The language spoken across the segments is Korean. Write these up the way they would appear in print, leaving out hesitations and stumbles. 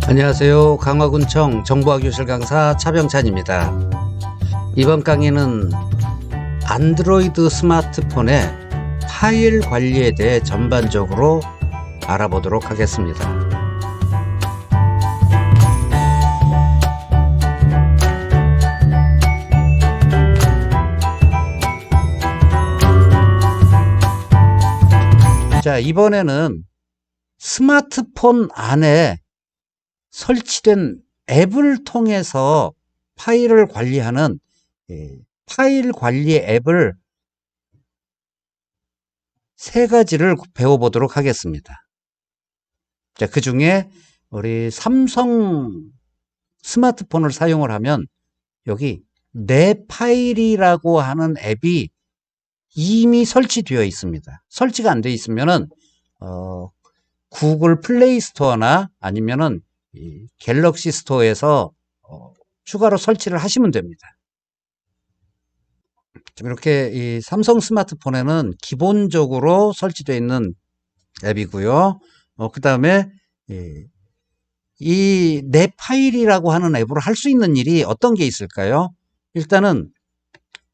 안녕하세요. 강화군청 정보화교실 강사 차병찬입니다. 이번 강의는 안드로이드 스마트폰의 파일 관리에 대해 전반적으로 알아보도록 하겠습니다. 자, 이번에는 스마트폰 안에 설치된 앱을 통해서 파일을 관리하는 파일 관리 앱을 세 가지를 배워보도록 하겠습니다. 자, 그 중에 우리 삼성 스마트폰을 사용을 하면 여기 내 파일이라고 하는 앱이 이미 설치되어 있습니다. 설치가 안 되어 있으면은 구글 플레이 스토어나 아니면은 이 갤럭시 스토어에서 추가로 설치를 하시면 됩니다. 이렇게 이 삼성 스마트폰에는 기본적으로 설치되어 있는 앱이고요. 그 다음에 이 내 파일이라고 하는 앱으로 할 수 있는 일이 어떤 게 있을까요? 일단은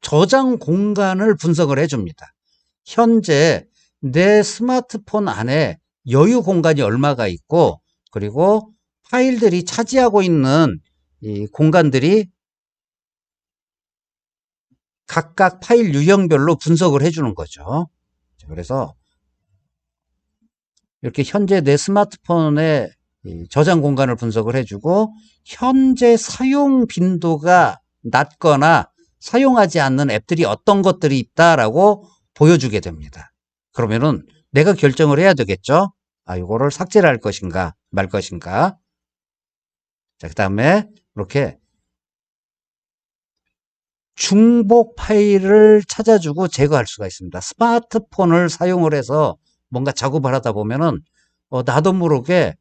저장 공간을 분석을 해줍니다. 현재 내 스마트폰 안에 여유 공간이 얼마가 있고, 그리고 파일들이 차지하고 있는 이 공간들이 각각 파일 유형별로 분석을 해주는 거죠. 그래서 이렇게 현재 내 스마트폰의 저장 공간을 분석을 해주고, 현재 사용 빈도가 낮거나 사용하지 않는 앱들이 어떤 것들이 있다라고 보여주게 됩니다. 그러면은 내가 결정을 해야 되겠죠. 이거를 삭제를 할 것인가 말 것인가. 자, 그 다음에 이렇게 중복 파일을 찾아주고 제거할 수가 있습니다. 스마트폰을 사용을 해서 뭔가 작업을 하다 보면은 나도 모르게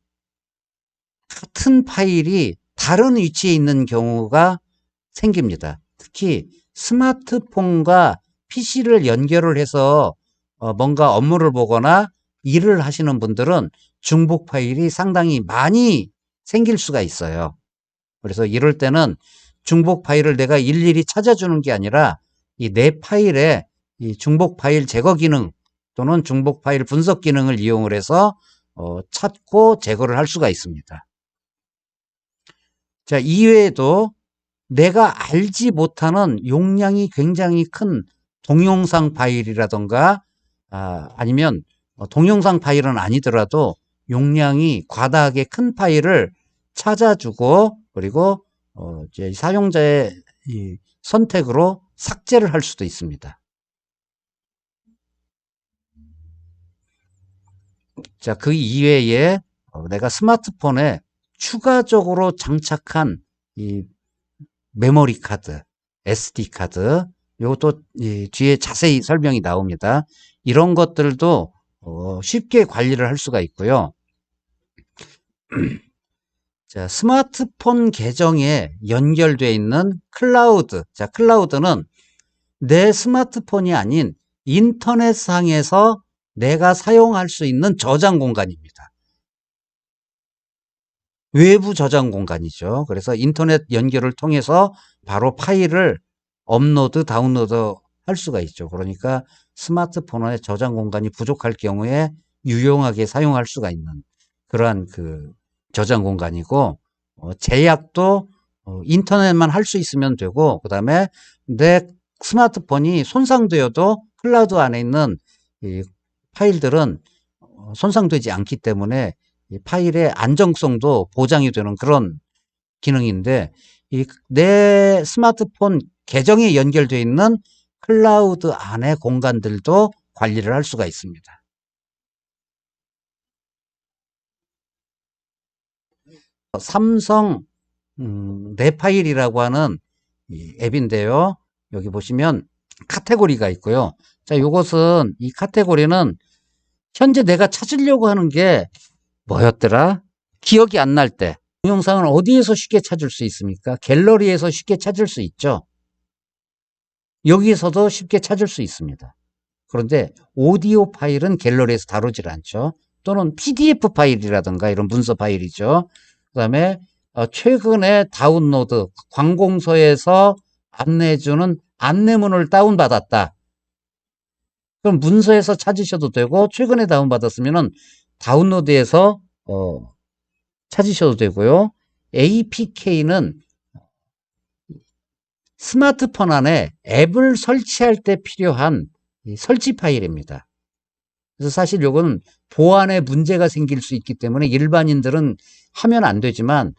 같은 파일이 다른 위치에 있는 경우가 생깁니다. 특히 스마트폰과 PC를 연결을 해서 뭔가 업무를 보거나 일을 하시는 분들은 중복 파일이 상당히 많이 생길 수가 있어요. 그래서 이럴 때는 중복 파일을 내가 일일이 찾아주는 게 아니라 이 내 파일에 이 중복 파일 제거 기능 또는 중복 파일 분석 기능을 이용을 해서 찾고 제거를 할 수가 있습니다. 자, 이외에도 내가 알지 못하는 용량이 굉장히 큰 동영상 파일이라던가 아니면 동영상 파일은 아니더라도 용량이 과다하게 큰 파일을 찾아주고, 그리고 이제 사용자의 이 선택으로 삭제를 할 수도 있습니다. 자, 그 이외에 내가 스마트폰에 추가적으로 장착한 이 메모리 카드, SD 카드, 이것도 뒤에 자세히 설명이 나옵니다. 이런 것들도 쉽게 관리를 할 수가 있고요. 자, 스마트폰 계정에 연결되어 있는 클라우드. 자, 클라우드는 내 스마트폰이 아닌 인터넷상에서 내가 사용할 수 있는 저장 공간입니다. 외부 저장 공간이죠. 그래서 인터넷 연결을 통해서 바로 파일을 업로드, 다운로드 할 수가 있죠. 그러니까 스마트폰의 저장 공간이 부족할 경우에 유용하게 사용할 수가 있는 그러한 그 저장 공간이고, 제약도 인터넷만 할 수 있으면 되고, 그 다음에 내 스마트폰이 손상되어도 클라우드 안에 있는 이 파일들은 손상되지 않기 때문에 이 파일의 안정성도 보장이 되는 그런 기능인데, 내 스마트폰 계정에 연결되어 있는 클라우드 안의 공간들도 관리를 할 수가 있습니다. 삼성 내 파일이라고 하는 이 앱인데요. 여기 보시면 카테고리가 있고요. 자, 이것은 이 카테고리는 현재 내가 찾으려고 하는 게 뭐였더라? 기억이 안 날 때. 동영상은 어디에서 쉽게 찾을 수 있습니까? 갤러리에서 쉽게 찾을 수 있죠. 여기에서도 쉽게 찾을 수 있습니다. 그런데 오디오 파일은 갤러리에서 다루질 않죠. 또는 PDF 파일이라든가 이런 문서 파일이죠. 그다음에 최근에 다운로드 관공서에서 안내해주는 안내문을 다운받았다. 그럼 문서에서 찾으셔도 되고 최근에 다운받았으면은 다운로드해서 찾으셔도 되고요. APK는 스마트폰 안에 앱을 설치할 때 필요한 설치 파일입니다. 그래서 사실 요건 보안에 문제가 생길 수 있기 때문에 일반인들은 하면 안 되지만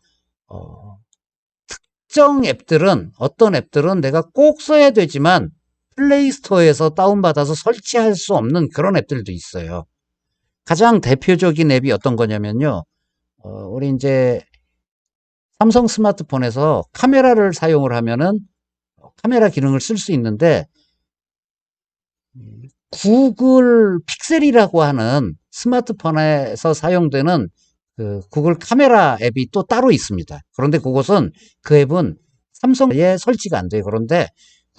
특정 앱들은 어떤 앱들은 내가 꼭 써야 되지만 플레이스토어에서 다운받아서 설치할 수 없는 그런 앱들도 있어요. 가장 대표적인 앱이 어떤 거냐면요. 우리 이제 삼성 스마트폰에서 카메라를 사용을 하면은 카메라 기능을 쓸 수 있는데 구글 픽셀이라고 하는 스마트폰에서 사용되는 그 구글 카메라 앱이 또 따로 있습니다. 그런데 그것은 그 앱은 삼성에 설치가 안 돼요. 그런데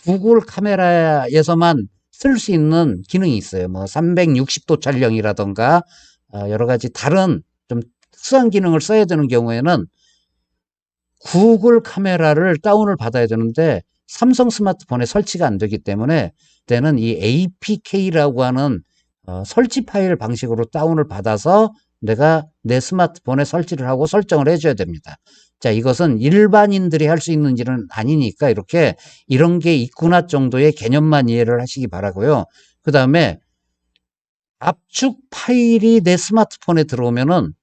구글 카메라에서만 쓸 수 있는 기능이 있어요. 뭐 360도 촬영이라던가 여러 가지 다른 좀 특수한 기능을 써야 되는 경우에는 구글 카메라를 다운을 받아야 되는데 삼성 스마트폰에 설치가 안 되기 때문에 때는 이 APK라고 하는 설치 파일 방식으로 다운을 받아서 내가 내 스마트폰에 설치를 하고 설정을 해줘야 됩니다. 자, 이것은 일반인들이 할 수 있는 일은 아니니까 이렇게 이런 게 있구나 정도의 개념만 이해를 하시기 바라고요. 그 다음에 압축 파일이 내 스마트폰에 들어오면은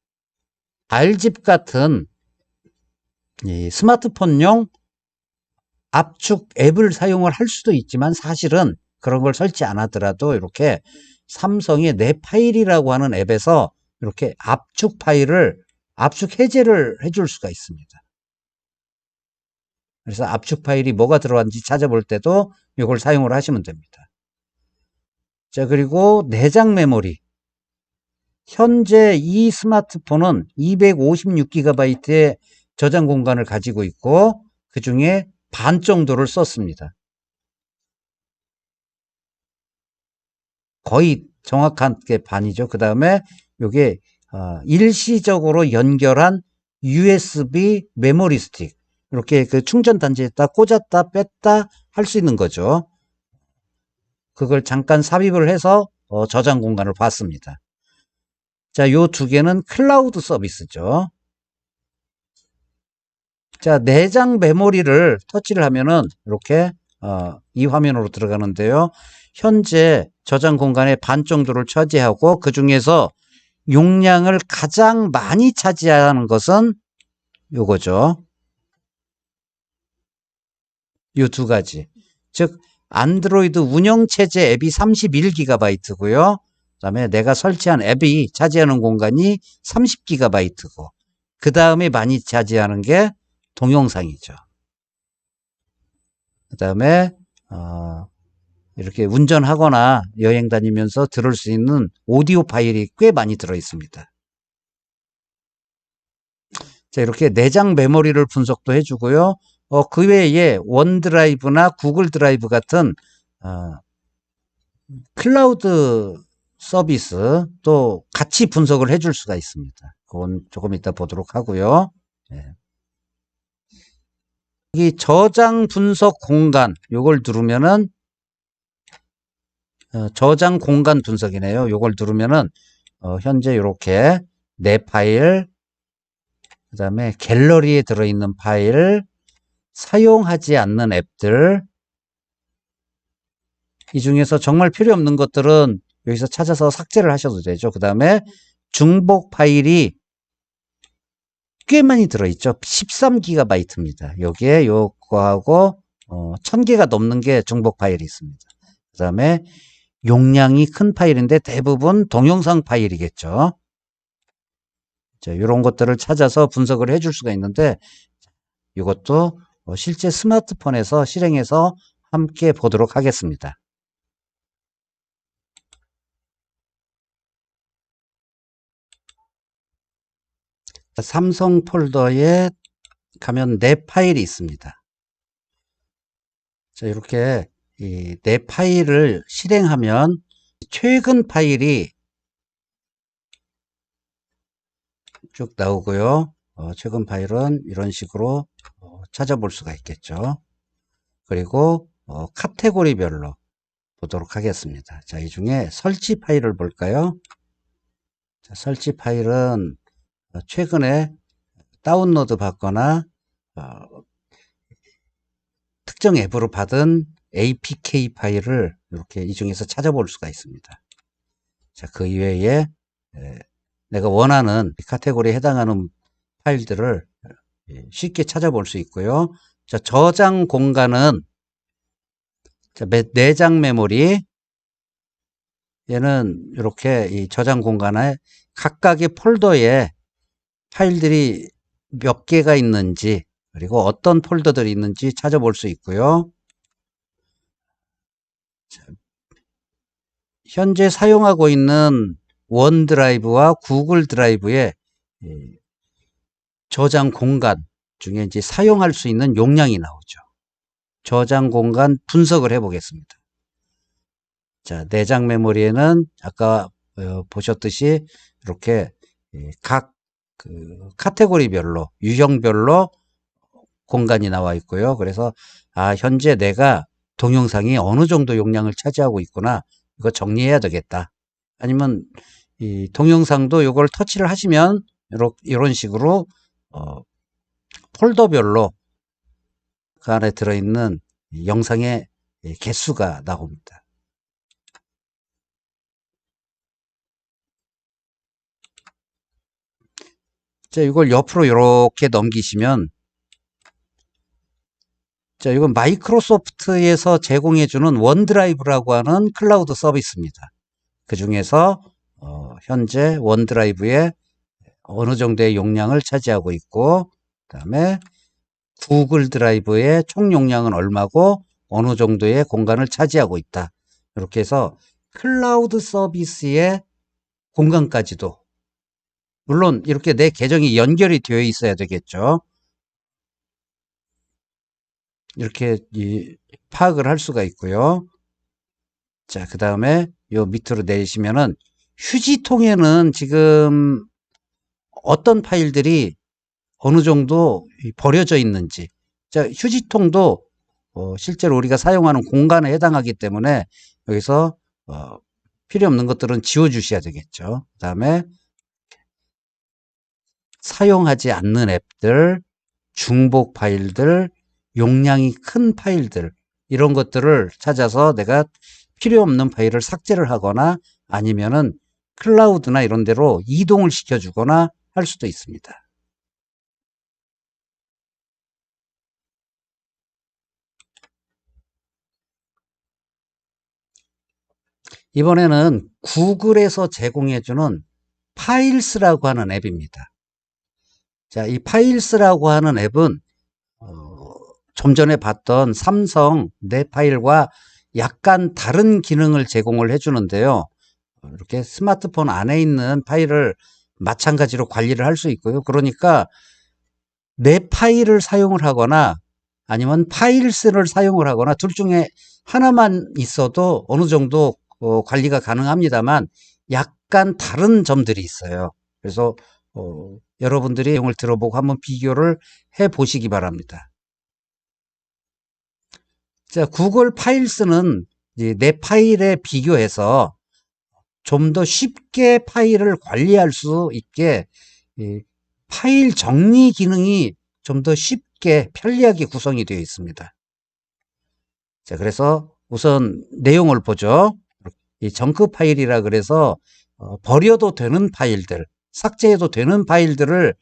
R집 같은 이 스마트폰용 압축 앱을 사용을 할 수도 있지만 사실은 그런 걸 설치 안 하더라도 이렇게 삼성의 내 파일이라고 하는 앱에서 이렇게 압축 파일을 압축 해제를 해줄 수가 있습니다. 그래서 압축 파일이 뭐가 들어왔는지 찾아볼 때도 이걸 사용을 하시면 됩니다. 자, 그리고 내장 메모리. 현재 이 스마트폰은 256GB의 저장 공간을 가지고 있고 그 중에 반 정도를 썼습니다. 거의 정확하게 반이죠. 그 다음에 이게 일시적으로 연결한 USB 메모리 스틱. 이렇게 그 충전 단지에다 꽂았다 뺐다 할 수 있는 거죠. 그걸 잠깐 삽입을 해서 저장 공간을 봤습니다. 자, 요 두 개는 클라우드 서비스죠. 자, 내장 메모리를 터치를 하면은 이렇게 이 화면으로 들어가는데요. 현재 저장 공간의 반 정도를 차지하고 그 중에서 용량을 가장 많이 차지하는 것은 요거죠. 요 두 가지. 즉 안드로이드 운영체제 앱이 31GB고요. 그다음에 내가 설치한 앱이 차지하는 공간이 30GB고 그 다음에 많이 차지하는 게 동영상이죠. 그 다음에 이렇게 운전하거나 여행 다니면서 들을 수 있는 오디오 파일이 꽤 많이 들어 있습니다. 자, 이렇게 내장 메모리를 분석도 해주고요. 그 외에 원드라이브나 구글 드라이브 같은 클라우드 서비스 또 같이 분석을 해줄 수가 있습니다. 그건 조금 이따 보도록 하고요. 네. 이 저장 분석 공간 요걸 누르면은 저장 공간 분석이네요. 요걸 누르면은 현재 이렇게 내 파일, 그 다음에 갤러리에 들어있는 파일, 사용하지 않는 앱들, 이 중에서 정말 필요 없는 것들은 여기서 찾아서 삭제를 하셔도 되죠. 그 다음에 중복 파일이 꽤 많이 들어있죠. 13GB입니다. 여기에 요거하고 1000개가 넘는 게 중복 파일이 있습니다. 그 다음에 용량이 큰 파일인데 대부분 동영상 파일이겠죠. 자, 이런 것들을 찾아서 분석을 해줄 수가 있는데 이것도 실제 스마트폰에서 실행해서 함께 보도록 하겠습니다. 삼성 폴더에 가면 내 파일이 있습니다. 자, 이렇게 내 파일을 실행하면 최근 파일이 쭉 나오고요. 최근 파일은 이런 식으로 찾아볼 수가 있겠죠. 그리고 카테고리별로 보도록 하겠습니다. 자, 이 중에 설치 파일을 볼까요? 자, 설치 파일은 최근에 다운로드 받거나 특정 앱으로 받은 APK 파일을 이렇게 이 중에서 찾아볼 수가 있습니다. 자, 그 이외에 내가 원하는 카테고리에 해당하는 파일들을 쉽게 찾아볼 수 있고요. 자, 저장 공간은 자, 내장 메모리 얘는 이렇게 이 저장 공간에 각각의 폴더에 파일들이 몇 개가 있는지 그리고 어떤 폴더들이 있는지 찾아볼 수 있고요. 자, 현재 사용하고 있는 원드라이브와 구글 드라이브의 저장 공간 중에 이제 사용할 수 있는 용량이 나오죠. 저장 공간 분석을 해 보겠습니다. 자, 내장 메모리에는 아까 보셨듯이 이렇게 각 카테고리별로 유형별로 공간이 나와 있고요. 그래서 현재 내가 동영상이 어느 정도 용량을 차지하고 있구나. 이거 정리해야 되겠다. 아니면 이 동영상도 이걸 터치를 하시면 이런 식으로 폴더별로 그 안에 들어있는 영상의 개수가 나옵니다. 자, 이걸 옆으로 이렇게 넘기시면 자, 이건 마이크로소프트에서 제공해주는 원드라이브라고 하는 클라우드 서비스입니다. 그 중에서 현재 원드라이브에 어느 정도의 용량을 차지하고 있고 그 다음에 구글 드라이브의 총 용량은 얼마고 어느 정도의 공간을 차지하고 있다. 이렇게 해서 클라우드 서비스의 공간까지도 물론 이렇게 내 계정이 연결이 되어 있어야 되겠죠. 이렇게 파악을 할 수가 있고요. 자, 그 다음에 요 밑으로 내리시면은 휴지통에는 지금 어떤 파일들이 어느 정도 버려져 있는지. 자, 휴지통도 실제로 우리가 사용하는 공간에 해당하기 때문에 여기서 필요 없는 것들은 지워 주셔야 되겠죠. 그 다음에 사용하지 않는 앱들, 중복 파일들, 용량이 큰 파일들 이런 것들을 찾아서 내가 필요 없는 파일을 삭제를 하거나 아니면은 클라우드나 이런 데로 이동을 시켜주거나 할 수도 있습니다. 이번에는 구글에서 제공해주는 파일스라고 하는 앱입니다. 자, 이 파일스라고 하는 앱은 좀 전에 봤던 삼성 내 파일과 약간 다른 기능을 제공을 해주는데요. 이렇게 스마트폰 안에 있는 파일을 마찬가지로 관리를 할 수 있고요. 그러니까 내 파일을 사용을 하거나 아니면 파일스를 사용을 하거나 둘 중에 하나만 있어도 어느 정도 관리가 가능합니다만 약간 다른 점들이 있어요. 그래서 여러분들이 내용을 들어보고 한번 비교를 해 보시기 바랍니다. 자, 구글 파일스는 내 파일에 비교해서 좀 더 쉽게 파일을 관리할 수 있게 파일 정리 기능이 좀 더 쉽게 편리하게 구성이 되어 있습니다. 자, 그래서 우선 내용을 보죠. 이 정크 파일이라 그래서 버려도 되는 파일들, 삭제해도 되는 파일들을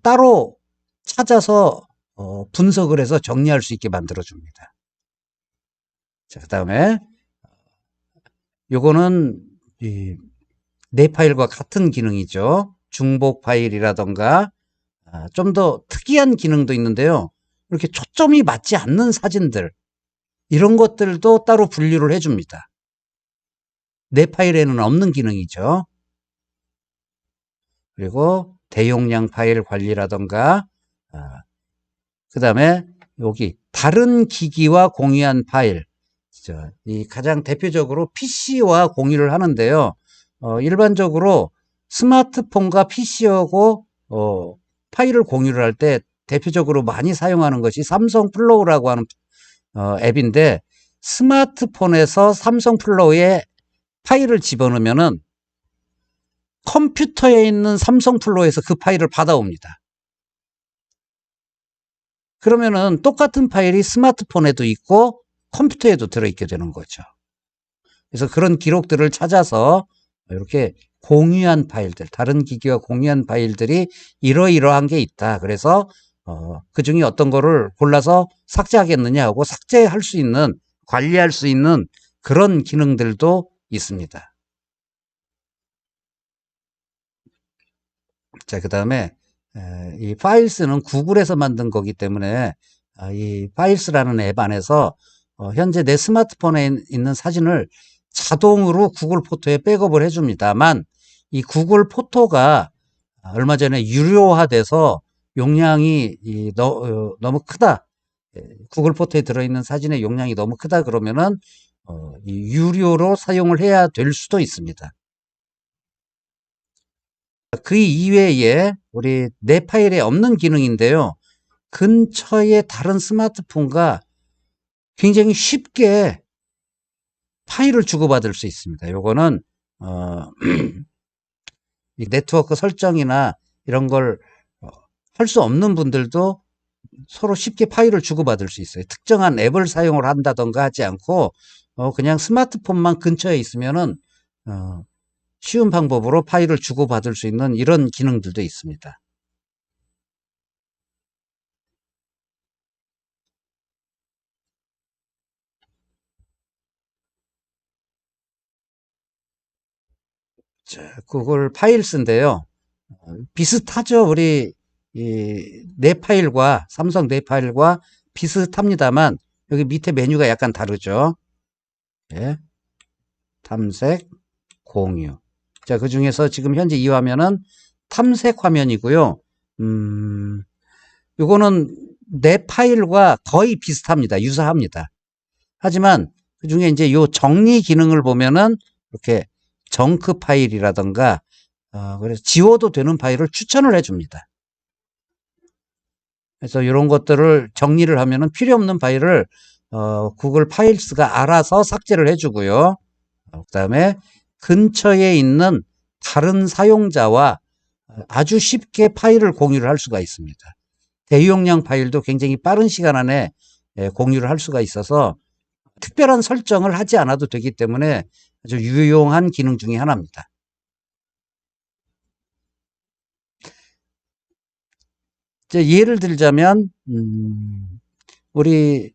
따로 찾아서 분석을 해서 정리할 수 있게 만들어 줍니다. 자, 그 다음에 요거는 내 파일과 같은 기능이죠. 중복 파일이라던가 좀 더 특이한 기능도 있는데요. 이렇게 초점이 맞지 않는 사진들 이런 것들도 따로 분류를 해줍니다. 내 파일에는 없는 기능이죠. 그리고 대용량 파일 관리라던가 그 다음에 여기 다른 기기와 공유한 파일 이 가장 대표적으로 PC와 공유를 하는데요. 일반적으로 스마트폰과 PC하고 파일을 공유를 할 때 대표적으로 많이 사용하는 것이 삼성 플로우라고 하는 앱인데, 스마트폰에서 삼성 플로우에 파일을 집어넣으면은 컴퓨터에 있는 삼성 플로우에서 그 파일을 받아옵니다. 그러면은 똑같은 파일이 스마트폰에도 있고 컴퓨터에도 들어있게 되는 거죠. 그래서 그런 기록들을 찾아서 이렇게 공유한 파일들, 다른 기기와 공유한 파일들이 이러이러한 게 있다. 그래서 그 중에 어떤 거를 골라서 삭제하겠느냐 하고 삭제할 수 있는, 관리할 수 있는 그런 기능들도 있습니다. 자, 그 다음에 이 파일스는 구글에서 만든 거기 때문에 이 파일스라는 앱 안에서 현재 내 스마트폰에 있는 사진을 자동으로 구글 포토에 백업을 해줍니다만, 이 구글 포토가 얼마 전에 유료화돼서 용량이 너무 크다. 구글 포토에 들어있는 사진의 용량이 너무 크다 그러면은 이 유료로 사용을 해야 될 수도 있습니다. 그 이외에 우리 내 파일에 없는 기능인데요. 근처에 다른 스마트폰과 굉장히 쉽게 파일을 주고받을 수 있습니다. 요거는 네트워크 설정이나 이런 걸 할 수 없는 분들도 서로 쉽게 파일을 주고받을 수 있어요. 특정한 앱을 사용을 한다던가 하지 않고 그냥 스마트폰만 근처에 있으면은 쉬운 방법으로 파일을 주고받을 수 있는 이런 기능들도 있습니다. 자, 구글 파일스인데요. 비슷하죠. 우리 내 파일과 삼성 내 파일과 비슷합니다만 여기 밑에 메뉴가 약간 다르죠. 예. 탐색, 공유. 자, 그 중에서 지금 현재 이 화면은 탐색 화면이고요. 요거는 내 파일과 거의 비슷합니다. 유사합니다. 하지만 그 중에 이제 요 정리 기능을 보면은 이렇게 정크 파일이라던가 그래서 지워도 되는 파일을 추천을 해줍니다. 그래서 이런 것들을 정리를 하면은 필요 없는 파일을 구글 파일스가 알아서 삭제를 해주고요. 그다음에 근처에 있는 다른 사용자와 아주 쉽게 파일을 공유를 할 수가 있습니다. 대용량 파일도 굉장히 빠른 시간 안에 공유를 할 수가 있어서 특별한 설정을 하지 않아도 되기 때문에 아주 유용한 기능 중에 하나입니다. 예를 들자면 우리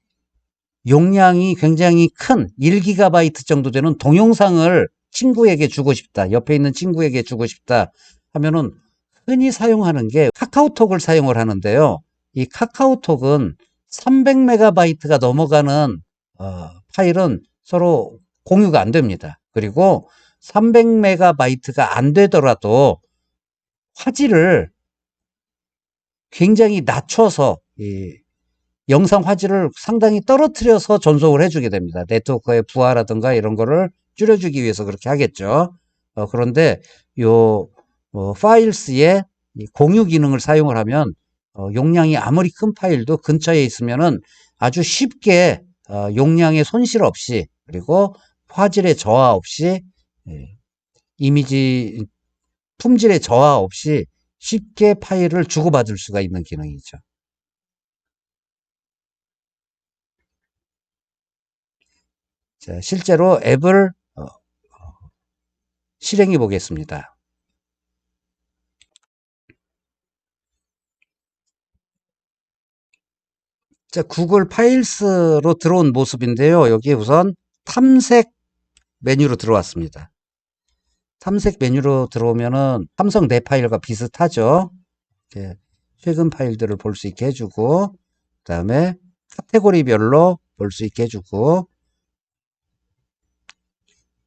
용량이 굉장히 큰 1GB 정도 되는 동영상을 친구에게 주고 싶다. 옆에 있는 친구에게 주고 싶다 하면은 흔히 사용하는 게 카카오톡을 사용을 하는데요. 이 카카오톡은 300MB가 넘어가는 파일은 서로 공유가 안 됩니다. 그리고 300MB가 안 되더라도 화질을 굉장히 낮춰서 이 영상 화질을 상당히 떨어뜨려서 전송을 해주게 됩니다. 네트워크의 부하라든가 이런 거를 줄여주기 위해서 그렇게 하겠죠. 그런데 요 파일스의 공유 기능을 사용을 하면 용량이 아무리 큰 파일도 근처에 있으면은 아주 쉽게 용량의 손실 없이, 그리고 화질의 저하 없이, 이미지 품질의 저하 없이 쉽게 파일을 주고받을 수가 있는 기능이죠. 자, 실제로 앱을 실행해 보겠습니다. 자, 구글 파일스로 들어온 모습인데요. 여기 우선 탐색 메뉴로 들어왔습니다. 탐색 메뉴로 들어오면은 삼성 내 파일과 비슷하죠. 이렇게 최근 파일들을 볼 수 있게 해주고, 그 다음에 카테고리별로 볼 수 있게 해주고,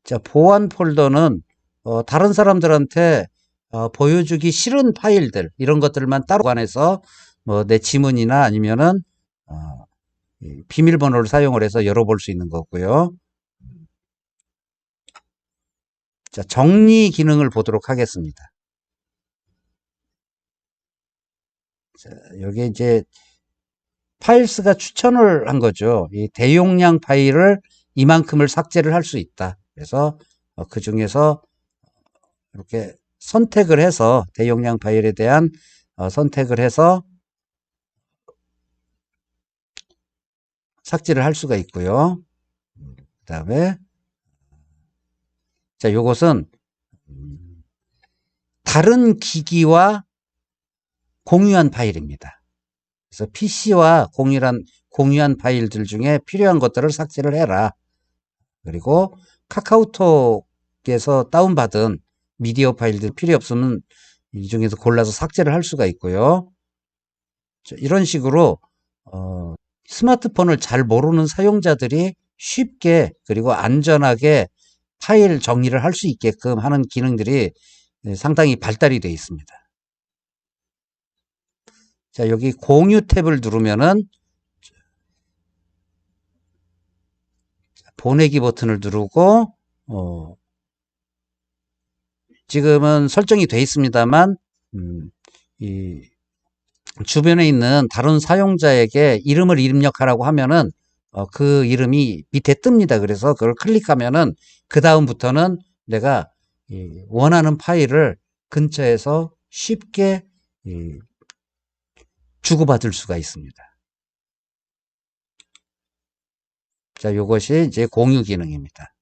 자, 보안 폴더는 다른 사람들한테 보여주기 싫은 파일들, 이런 것들만 따로 보관해서 뭐 내 지문이나 아니면은 비밀번호를 사용을 해서 열어볼 수 있는 거고요. 자, 정리 기능을 보도록 하겠습니다. 여기 이제 파일스가 추천을 한 거죠. 이 대용량 파일을 이만큼을 삭제를 할 수 있다. 그래서 그 중에서 이렇게 선택을 해서 대용량 파일에 대한 선택을 해서 삭제를 할 수가 있고요. 그 다음에 자, 요것은 다른 기기와 공유한 파일입니다. 그래서 PC와 공유한 파일들 중에 필요한 것들을 삭제를 해라. 그리고 카카오톡에서 다운받은 미디어 파일들 필요 없으면 이 중에서 골라서 삭제를 할 수가 있고요. 이런 식으로 스마트폰을 잘 모르는 사용자들이 쉽게 그리고 안전하게 파일 정리를 할 수 있게끔 하는 기능들이 상당히 발달이 되어 있습니다. 자, 여기 공유 탭을 누르면은 보내기 버튼을 누르고 지금은 설정이 되어 있습니다만 이 주변에 있는 다른 사용자에게 이름을 입력하라고 하면은 그 이름이 밑에 뜹니다. 그래서 그걸 클릭하면은 그 다음부터는 내가 원하는 파일을 근처에서 쉽게 주고받을 수가 있습니다. 자, 요것이 이제 공유 기능입니다.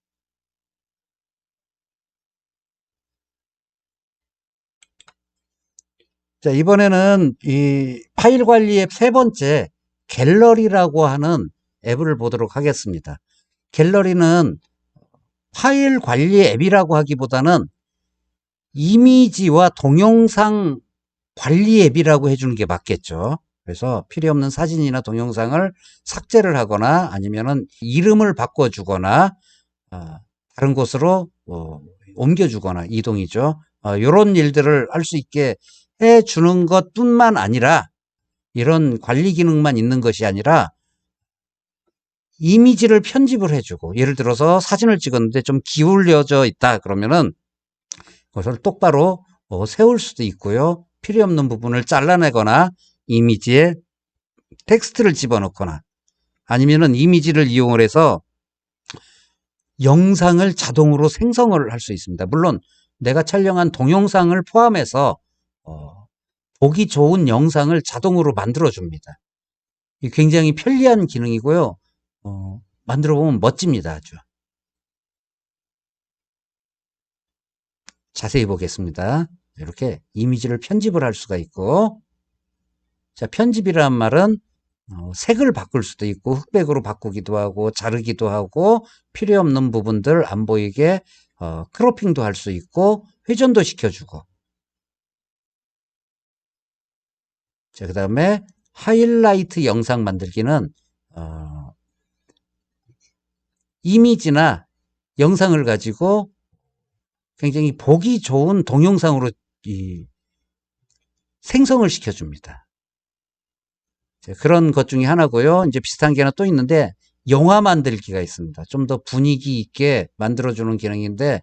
자, 이번에는 이 파일 관리 앱 세 번째 갤러리라고 하는 앱을 보도록 하겠습니다. 갤러리는 파일 관리 앱이라고 하기보다는 이미지와 동영상 관리 앱이라고 해주는 게 맞겠죠. 그래서 필요 없는 사진이나 동영상을 삭제를 하거나 아니면은 이름을 바꿔주거나 다른 곳으로 옮겨주거나 이동이죠. 이런 일들을 할 수 있게 해주는 것뿐만 아니라 이런 관리 기능만 있는 것이 아니라 이미지를 편집을 해주고 예를 들어서 사진을 찍었는데 좀 기울여져 있다 그러면은 그것을 똑바로 세울 수도 있고요. 필요 없는 부분을 잘라내거나 이미지에 텍스트를 집어넣거나 아니면은 이미지를 이용을 해서 영상을 자동으로 생성을 할 수 있습니다. 물론 내가 촬영한 동영상을 포함해서 보기 좋은 영상을 자동으로 만들어 줍니다. 굉장히 편리한 기능이고요. 만들어 보면 멋집니다. 아주. 자세히 보겠습니다. 이렇게 이미지를 편집을 할 수가 있고, 자, 편집이라는 말은 색을 바꿀 수도 있고 흑백으로 바꾸기도 하고 자르기도 하고 필요 없는 부분들 안 보이게 크로핑도 할 수 있고 회전도 시켜주고, 자, 그 다음에 하이라이트 영상 만들기는 이미지나 영상을 가지고 굉장히 보기 좋은 동영상으로 생성을 시켜줍니다. 그런 것 중에 하나고요. 이제 비슷한 게 하나 또 있는데 영화 만들기가 있습니다. 좀 더 분위기 있게 만들어주는 기능인데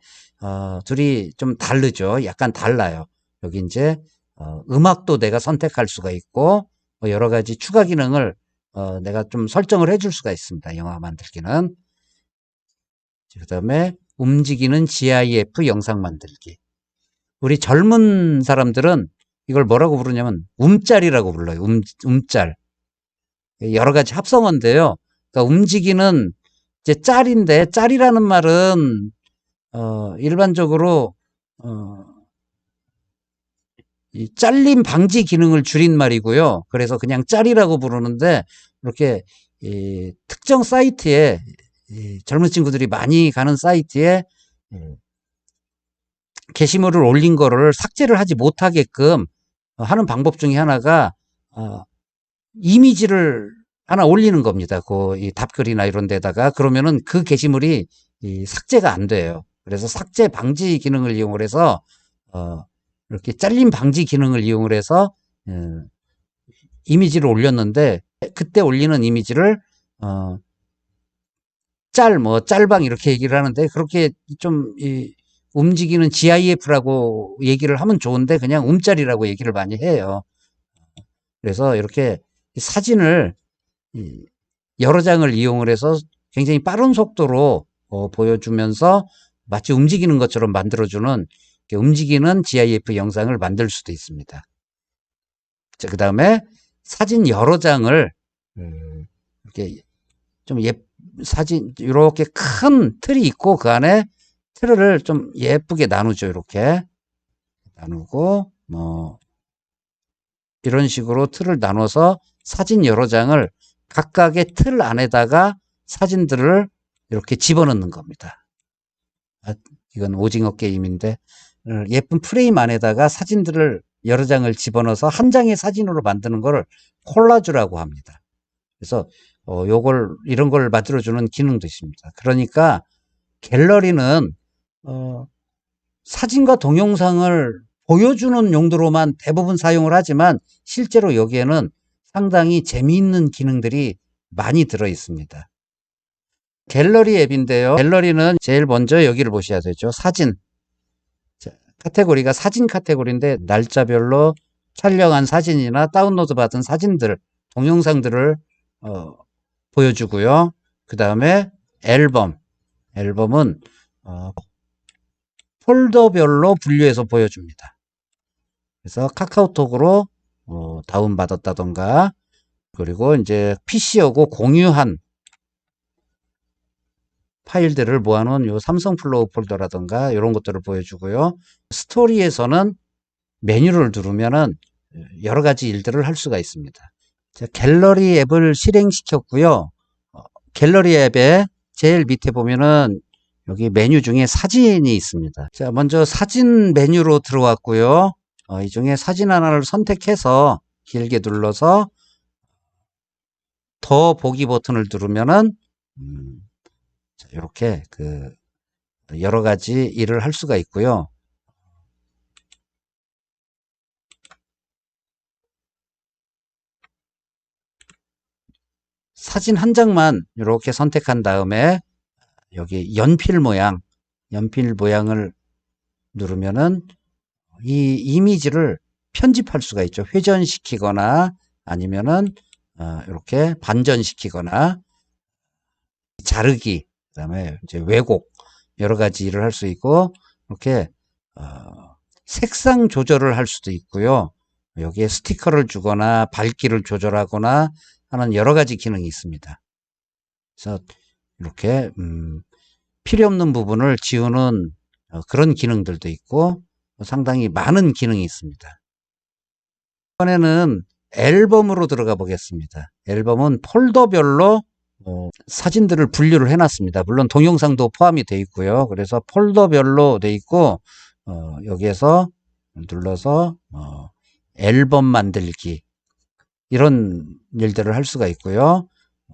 둘이 좀 다르죠. 약간 달라요. 여기 이제 음악도 내가 선택할 수가 있고 여러 가지 추가 기능을 내가 좀 설정을 해줄 수가 있습니다. 영화 만들기는. 그 다음에 움직이는 GIF 영상 만들기. 우리 젊은 사람들은 이걸 뭐라고 부르냐면 움짤이라고 불러요. 움짤. 여러 가지 합성어인데요. 그러니까 움직이는 이제 짤인데 짤이라는 말은 일반적으로 이 잘림 방지 기능을 줄인 말이고요. 그래서 그냥 짤이라고 부르는데 이렇게 특정 사이트에 젊은 친구들이 많이 가는 사이트에 게시물을 올린 거를 삭제를 하지 못하게끔 하는 방법 중에 하나가 이미지를 하나 올리는 겁니다. 이 답글이나 이런 데다가 그러면은 그 게시물이 삭제가 안 돼요. 그래서 삭제 방지 기능을 이용을 해서 이렇게 잘림 방지 기능을 이용을 해서 이미지를 올렸는데 그때 올리는 이미지를 짤방 이렇게 얘기를 하는데 그렇게 좀 움직이는 GIF라고 얘기를 하면 좋은데 그냥 움짤이라고 얘기를 많이 해요. 그래서 이렇게 사진을 여러 장을 이용을 해서 굉장히 빠른 속도로 보여주면서 마치 움직이는 것처럼 만들어주는 움직이는 GIF 영상을 만들 수도 있습니다. 자, 그 다음에 사진 여러 장을 이렇게 좀 사진 이렇게 큰 틀이 있고 그 안에 틀을 좀 예쁘게 나누죠. 이렇게 나누고 뭐 이런 식으로 틀을 나눠서 사진 여러 장을 각각의 틀 안에다가 사진들을 이렇게 집어넣는 겁니다. 이건 오징어 게임인데 예쁜 프레임 안에다가 사진들을 여러 장을 집어넣어서 한 장의 사진으로 만드는 걸 콜라주라고 합니다. 그래서 이런 걸 만들어주는 기능도 있습니다. 그러니까 갤러리는 사진과 동영상을 보여주는 용도로만 대부분 사용을 하지만 실제로 여기에는 상당히 재미있는 기능들이 많이 들어 있습니다. 갤러리 앱인데요. 갤러리는 제일 먼저 여기를 보셔야 되죠. 사진. 자, 카테고리가 사진 카테고리인데 날짜별로 촬영한 사진이나 다운로드 받은 사진들, 동영상들을 보여주고요. 그 다음에 앨범은 폴더별로 분류해서 보여줍니다. 그래서 카카오톡으로 다운받았다던가 그리고 이제 PC하고 공유한 파일들을 모아놓은 요 삼성 플로우 폴더라던가 이런 것들을 보여주고요. 스토리에서는 메뉴를 누르면은 여러 가지 일들을 할 수가 있습니다. 자, 갤러리 앱을 실행시켰고요. 갤러리 앱에 제일 밑에 보면은 여기 메뉴 중에 사진이 있습니다. 자, 먼저 사진 메뉴로 들어왔고요. 이 중에 사진 하나를 선택해서 길게 눌러서 더 보기 버튼을 누르면은 이렇게 여러 가지 일을 할 수가 있고요. 사진 한 장만 이렇게 선택한 다음에 여기 연필 모양을 누르면은 이 이미지를 편집할 수가 있죠. 회전시키거나 아니면은 이렇게 반전시키거나 자르기, 그다음에 이제 왜곡 여러 가지 일을 할 수 있고 이렇게 색상 조절을 할 수도 있고요. 여기에 스티커를 주거나 밝기를 조절하거나 하는 여러 가지 기능이 있습니다. 그래서 이렇게 필요 없는 부분을 지우는 그런 기능들도 있고 상당히 많은 기능이 있습니다. 이번에는 앨범으로 들어가 보겠습니다. 앨범은 폴더별로 사진들을 분류를 해놨습니다. 물론 동영상도 포함이 되어 있고요. 그래서 폴더별로 되어 있고 여기에서 눌러서 앨범 만들기 이런 일들을 할 수가 있고요.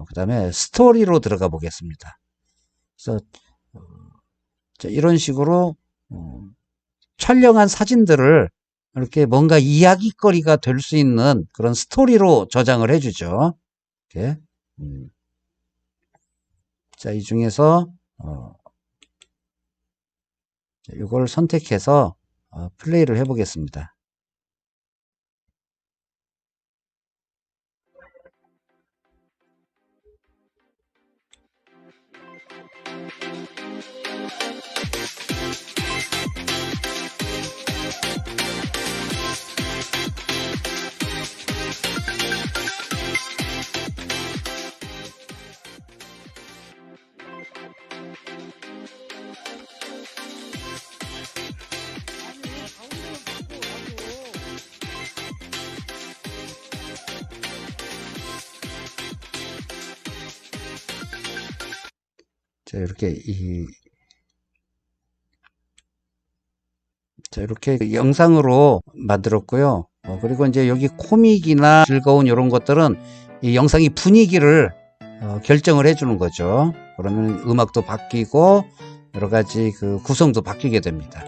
그 다음에 스토리로 들어가 보겠습니다. 그래서 이런 식으로 촬영한 사진들을 이렇게 뭔가 이야기거리가 될 수 있는 그런 스토리로 저장을 해주죠. 이렇게. 자, 이 중에서 이걸 선택해서 플레이를 해보겠습니다. 자, 이렇게 영상으로 만들었고요. 그리고 이제 여기 코믹이나 즐거운 이런 것들은 이 영상의 분위기를 결정을 해주는 거죠. 그러면 음악도 바뀌고 여러 가지 구성도 바뀌게 됩니다.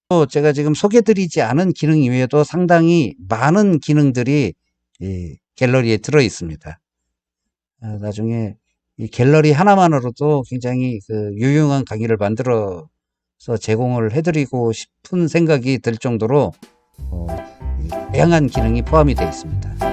또 제가 지금 소개드리지 않은 기능 이외에도 상당히 많은 기능들이 이 갤러리에 들어 있습니다. 나중에 이 갤러리 하나만으로도 굉장히 유용한 강의를 만들어서 제공을 해드리고 싶은 생각이 들 정도로 다양한 기능이 포함이 되어 있습니다.